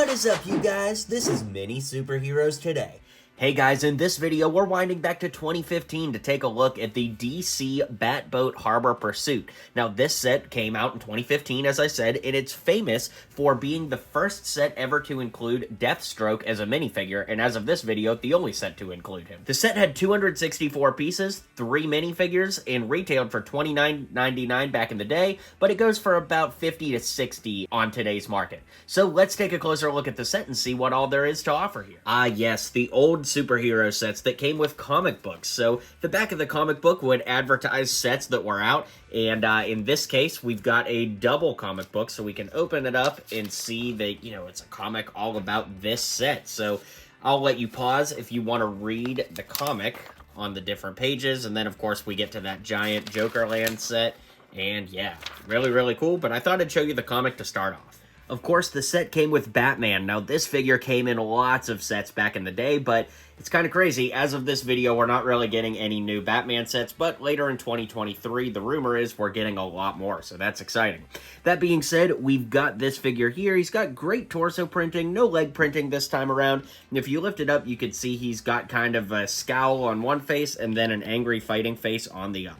What is up, you guys? This is Mini Superheroes Today. Hey guys, in this video, we're winding back to 2015 to take a look at the DC Batboat Harbor Pursuit. Now, this set came out in 2015, as I said, and it's famous for being the first set ever to include Deathstroke as a minifigure, and as of this video, the only set to include him. The set had 264 pieces, 3 minifigures, and retailed for $29.99 back in the day, but it goes for about $50 to $60 on today's market. So let's take a closer look at the set and see what all there is to offer here. Yes, the old superhero sets that came with comic books. So the back of the comic book would advertise sets that were out, and in this case we've got a double comic book, so we can open it up and see that, you know, it's a comic all about this set. So I'll let you pause if you want to read the comic on the different pages, and then of course we get to that giant Jokerland set, and yeah, really cool. But I thought I'd show you the comic to start off. Of course, the set came with Batman. Now, this figure came in lots of sets back in the day, but it's kind of crazy. As of this video, we're not really getting any new Batman sets, but later in 2023, the rumor is we're getting a lot more, so that's exciting. That being said, we've got this figure here. He's got great torso printing, no leg printing this time around. And if you lift it up, you can see he's got kind of a scowl on one face and then an angry fighting face on the other.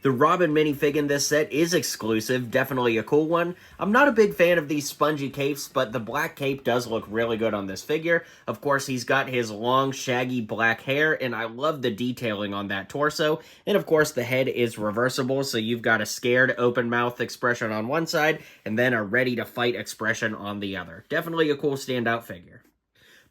The Robin minifig in this set is exclusive, definitely a cool one. I'm not a big fan of these spongy capes, but the black cape does look really good on this figure. Of course, he's got his long, shaggy black hair, and I love the detailing on that torso. And of course, the head is reversible, so you've got a scared, open-mouthed expression on one side, and then a ready-to-fight expression on the other. Definitely a cool standout figure.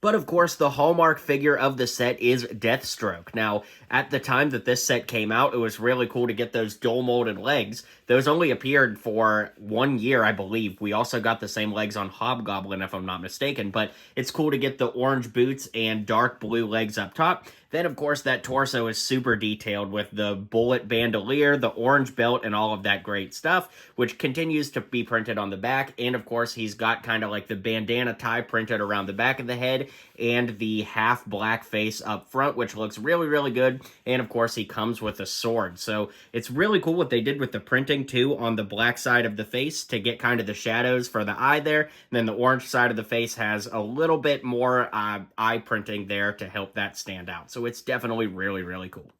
But of course, the hallmark figure of the set is Deathstroke. Now, at the time that this set came out, it was really cool to get those dual-molded legs. Those only appeared for 1 year, I believe. We also got the same legs on Hobgoblin, if I'm not mistaken, but it's cool to get the orange boots and dark blue legs up top. Then, of course, that torso is super detailed with the bullet bandolier, the orange belt, and all of that great stuff, which continues to be printed on the back. And, of course, he's got kind of like the bandana tie printed around the back of the head and the half black face up front, which looks really good. And, of course, he comes with a sword. So it's really cool what they did with the printing, too, on the black side of the face to get kind of the shadows for the eye there. And then the orange side of the face has a little bit more eye printing there to help that stand out. So it's definitely really cool.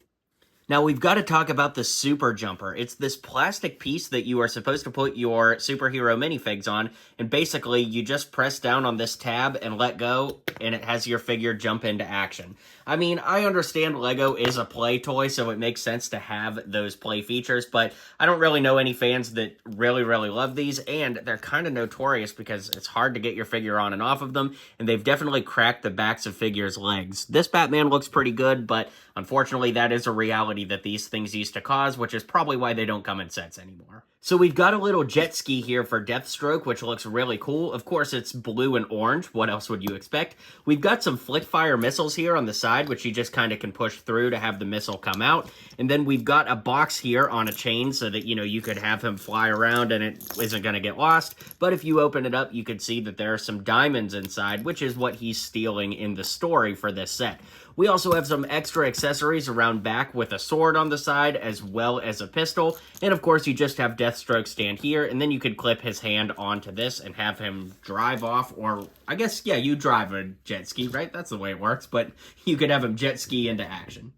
Now, we've got to talk about the Super Jumper. It's this plastic piece that you are supposed to put your superhero minifigs on, and basically you just press down on this tab and let go, and it has your figure jump into action. I mean, I understand Lego is a play toy, so it makes sense to have those play features, but I don't really know any fans that really love these, and they're kind of notorious because it's hard to get your figure on and off of them, and they've definitely cracked the backs of figures' legs. This Batman looks pretty good, but unfortunately that is a reality that these things used to cause, which is probably why they don't come in sets anymore. So we've got a little jet ski here for Deathstroke, which looks really cool. Of course, it's blue and orange. What else would you expect? We've got some flick fire missiles here on the side, which you just kind of can push through to have the missile come out. And then we've got a box here on a chain so that, you know, you could have him fly around and it isn't going to get lost. But if you open it up, you can see that there are some diamonds inside, which is what he's stealing in the story for this set. We also have some extra accessories around back with a sword on the side as well as a pistol. And of course, you just have Deathstroke stand here, and then you could clip his hand onto this and have him drive off, or I guess, yeah, you drive a jet ski, right? That's the way it works, but you could have him jet ski into action.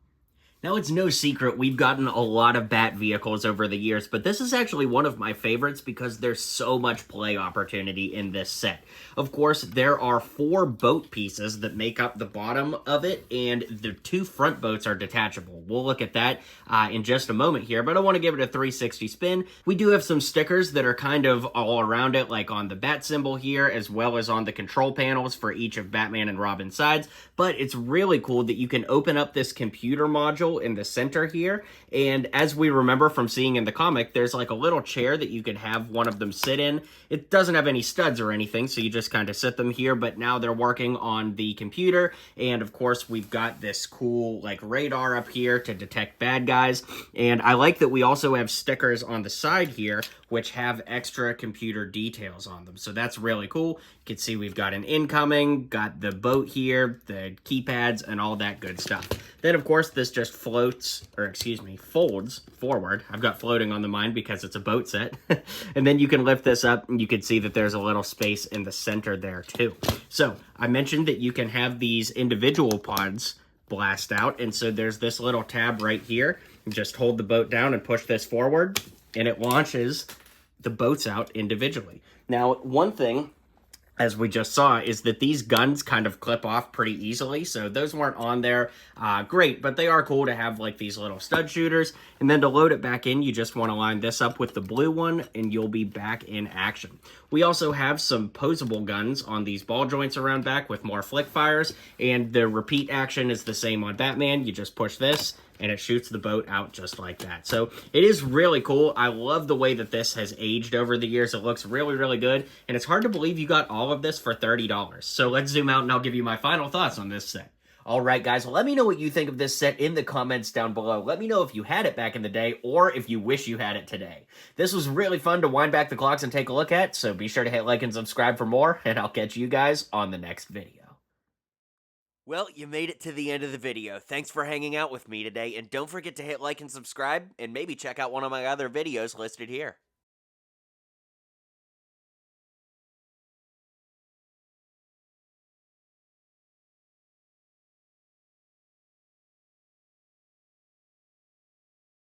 Now, it's no secret we've gotten a lot of Bat vehicles over the years, but this is actually one of my favorites because there's so much play opportunity in this set. Of course, there are 4 boat pieces that make up the bottom of it, and the 2 front boats are detachable. We'll look at that in just a moment here, but I want to give it a 360 spin. We do have some stickers that are kind of all around it, like on the bat symbol here, as well as on the control panels for each of Batman and Robin's sides, but it's really cool that you can open up this computer module in the center here, and as we remember from seeing in the comic, there's like a little chair that you could have one of them sit in. It doesn't have any studs or anything, so you just kind of sit them here, but now they're working on the computer, and of course we've got this cool like radar up here to detect bad guys, and I like that we also have stickers on the side here which have extra computer details on them. So that's really cool. You can see we've got an incoming, got the boat here, the keypads, and all that good stuff. Then, of course, this just folds forward. I've got floating on the mind because it's a boat set. And then you can lift this up, and you can see that there's a little space in the center there, too. So, I mentioned that you can have these individual pods blast out, and so there's this little tab right here. You just hold the boat down and push this forward, and it launches the boats out individually. Now, one thing, as we just saw, is that these guns kind of clip off pretty easily, so those weren't on there. Great, but they are cool to have like these little stud shooters, and then to load it back in, you just want to line this up with the blue one, and you'll be back in action. We also have some posable guns on these ball joints around back with more flick fires, and the repeat action is the same on Batman. You just push this, and it shoots the boat out just like that. So it is really cool. I love the way that this has aged over the years. It looks really, really good, and it's hard to believe you got all of this for $30. So let's zoom out, and I'll give you my final thoughts on this set. All right, guys, let me know what you think of this set in the comments down below. Let me know if you had it back in the day or if you wish you had it today. This was really fun to wind back the clocks and take a look at, so be sure to hit like and subscribe for more, and I'll catch you guys on the next video. Well, you made it to the end of the video. Thanks for hanging out with me today, and don't forget to hit like and subscribe, and maybe check out one of my other videos listed here.